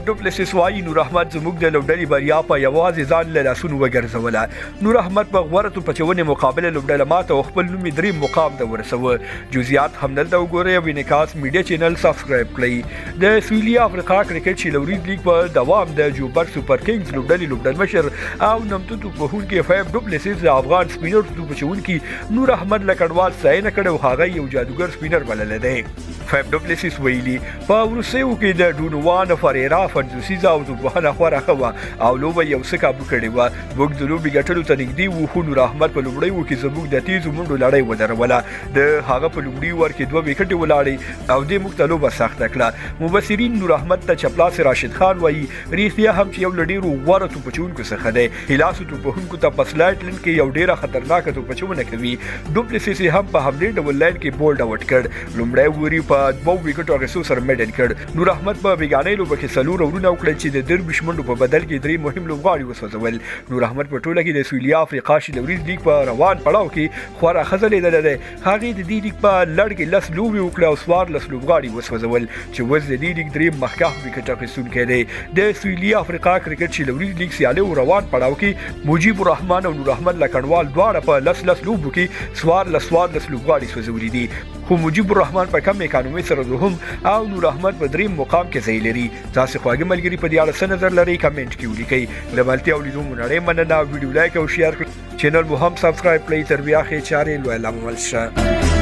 ډوپلیسس وایي نور احمد زموږ د لوبډلې بریا په یوازې ځان له لاسونو وګرځوله. نور احمد په غوره توپچونې مقابله لوبډله ماته او خپل نوم یې 3 مقام ته ورسوه. جزئیات همدلته وګورئ او انعکاس میډیا چینل سبسکرایب کړئ. د سویلي افریقا کرکټ شیلوریز لیګ په دوام د جوبر سپر کینګز لوبډلې لوبډلمشر او نمتو توپوهونکي فیف ډوپلیسس د افغان سپینر توپچونکي نور احمد له کډوال ستاینه کړې او هغه یو جادوګر سپینر بللی دی. فیف ډوپلیسس ویلي په وروستیو کې د ډونوان فریرا فرنزوسیزا او توپوهنه خورا ښه وه او لوبه یو څه کابو کړې وه. موږ د لوبې ګټلو ته نږدې وو خو نور احمد په لومړیو کې زموږ د تیزو منډو لړۍ ودروله. د هغه په لومړي اوور کې 2 وکټې ولاړې او دې موږ ته لوبه سخته کړه. مبصرین نور احمد ته چپلاس راشد خان وایي رښتیا هم چې یو له ډېرو غوره توپچوونکو څخه دی. هلاسو توپوهونکو ته په سلایټلند کې یو ډېره خطرناکه توپچونه کوي. ډوپلیسس هم په همدې ډول لاین کې بولډ آوټ کړ. لومړی اوور په 2 وکټو اخیستو سره میډن کړ. نور احمد په بیګانۍ لوبه کې 4 اورونه وکړل چې د درویش منډو په بدل کې 3 مهم لوبغاړي وسوځول. نور احمد په ټوله کې د سویلي افریقا شیلوریز لیګ په روان پړاو کې خورا ښه ځلېدلی دی. هغې د دې لیګ په لړ کې 10 لوبې وکړې او 14 لوبغاړي وسوځول چې اوس د دې لیګ 3 مخکښ وکټ اخیستونکی دی. د سویلي افریقا کرکټ شیلوریز لیګ سیالیو روان پړاو کې مجیب الرحمن او نور احمد له کډوال دواړه په 10 لوبو کې 14 لوبغاړي سوځولي دي. خو مجیب الرحمن په کم اکانومي سره دوهم او نور احمد په 3 مقام کې ځای لري. تاسو خواږه ملګري په دې اړه څه نظر لرئ کمنټ کې ولیکئ. له ملتیا او لیدو مو نړۍ مننه. ویډیو لایک او شیر کړئ. چینل مو هم سبسکرایب کړئ. تر بیا ښې چارې لوی لامل شه.